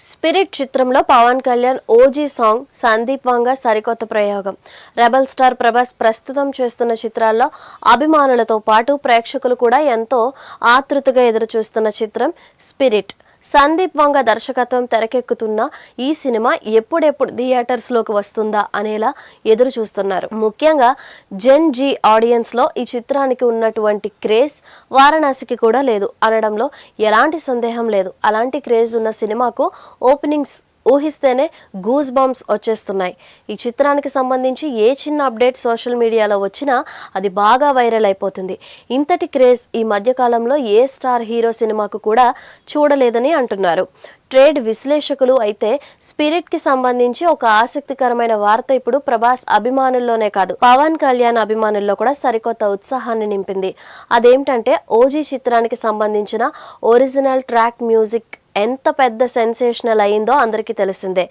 Spirit చిత్రంలో Pawan Kalyan OG song, Sandeep వంగ సరికొత్త ప్రయోగం. రెబల్ స్టార్ ప్రభాస్ ప్రస్తుతం చేస్తున్న చిత్రాల్లో అభిమానులతో పాటు ప్రేక్షకులు కూడా ఎంతో ఆతృతగా ఎదురుచూస్తున్న చిత్రం స్పిరిట్. సందీప్ వంగ దర్శకత్వం తెరకెక్కుతున్న ఈ సినిమా ఎప్పుడెప్పుడు థియేటర్స్ లోకి వస్తుందా అనేలా ఎదురు చూస్తున్నారు. ముఖ్యంగా జెన్ జీ ఆడియన్స్ లో ఈ చిత్రానికి ఉన్నటువంటి క్రేజ్ వారణాసికి కూడా లేదు అనడంలో ఎలాంటి సందేహం లేదు. అలాంటి క్రేజ్ ఉన్న సినిమాకు ఓపెనింగ్స్ ఊహిస్తేనే గూస్ బంప్స్ వచ్చేస్తున్నాయి. ఈ చిత్రానికి సంబంధించి ఏ చిన్న అప్డేట్ సోషల్ మీడియాలో వచ్చినా అది బాగా వైరల్ అయిపోతుంది. ఇంతటి క్రేజ్ ఈ మధ్యకాలంలో ఏ స్టార్ హీరో సినిమాకు కూడా చూడలేదని అంటున్నారు ట్రేడ్ విశ్లేషకులు. అయితే స్పిరిట్ కి సంబంధించి ఒక ఆసక్తికరమైన వార్త ఇప్పుడు ప్రభాస్ అభిమానుల్లోనే కాదు, పవన్ కళ్యాణ్ అభిమానుల్లో కూడా సరికొత్త ఉత్సాహాన్ని నింపింది. అదేంటంటే ఓజీ చిత్రానికి సంబంధించిన ఒరిజినల్ ట్రాక్ మ్యూజిక్ ఎంత పెద్ద సెన్సేషనల్ అయిందో అందరికీ తెలిసిందే.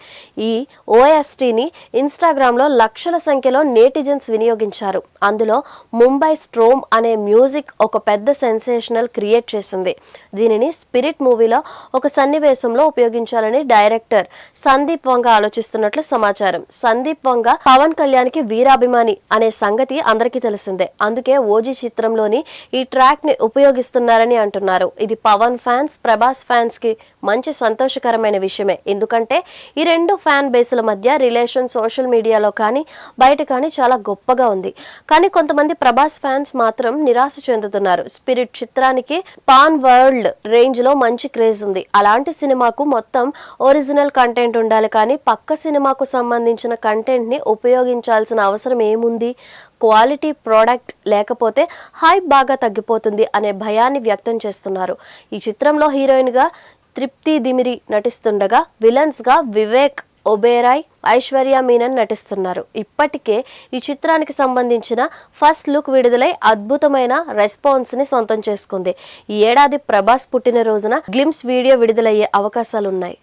ఈ ఓఎస్టీని ఇన్స్టాగ్రామ్లో లక్షల సంఖ్యలో నేటిజన్స్ వినియోగించారు. అందులో ముంబై స్ట్రోమ్ అనే మ్యూజిక్ ఒక పెద్ద సెన్సేషనల్ క్రియేట్ చేసింది. దీనిని స్పిరిట్ మూవీలో ఒక సన్నివేశంలో ఉపయోగించాలని డైరెక్టర్ సందీప్ వంగ ఆలోచిస్తున్నట్లు సమాచారం. సందీప్ వంగ పవన్ కళ్యాణ్ కి వీరాభిమాని అనే సంగతి అందరికీ తెలిసిందే. అందుకే ఓజీ చిత్రంలోని ఈ ట్రాక్ ని ఉపయోగిస్తున్నారని అంటున్నారు. ఇది పవన్ ఫ్యాన్స్, ప్రభాస్ ఫ్యాన్స్ కి మంచి సంతోషకరమైన విషయమే. ఎందుకంటే ఈ రెండు ఫ్యాన్ బేస్ల మధ్య రిలేషన్ సోషల్ మీడియాలో కానీ బయట కానీ చాలా గొప్పగా ఉంది. కానీ కొంతమంది ప్రభాస్ ఫ్యాన్స్ మాత్రం నిరాశ చెందుతున్నారు. స్పిరిట్ చిత్రానికి పాన్ వరల్డ్ రేంజ్ లో మంచి క్రేజ్ ఉంది. అలాంటి సినిమాకు మొత్తం ఒరిజినల్ కంటెంట్ ఉండాలి, కానీ పక్క సినిమాకు సంబంధించిన కంటెంట్ ని ఉపయోగించాల్సిన అవసరం ఏముంది? క్వాలిటీ ప్రోడక్ట్ లేకపోతే హైప్ బాగా తగ్గిపోతుంది అనే భయాన్ని వ్యక్తం చేస్తున్నారు. ఈ చిత్రంలో హీరోయిన్ గా తృప్తి దిమిరి నటిస్తుండగా విలన్స్ గా వివేక్ ఒబేరాయ్, ఐశ్వర్య మీనన్ నటిస్తున్నారు. ఇప్పటికే ఈ చిత్రానికి సంబంధించిన ఫస్ట్ లుక్ విడుదలై అద్భుతమైన రెస్పాన్స్ ని సొంతం చేసుకుంది. ఈ ఏడాది ప్రభాస్ పుట్టినరోజున గ్లిమ్స్ వీడియో విడుదలయ్యే అవకాశాలున్నాయి.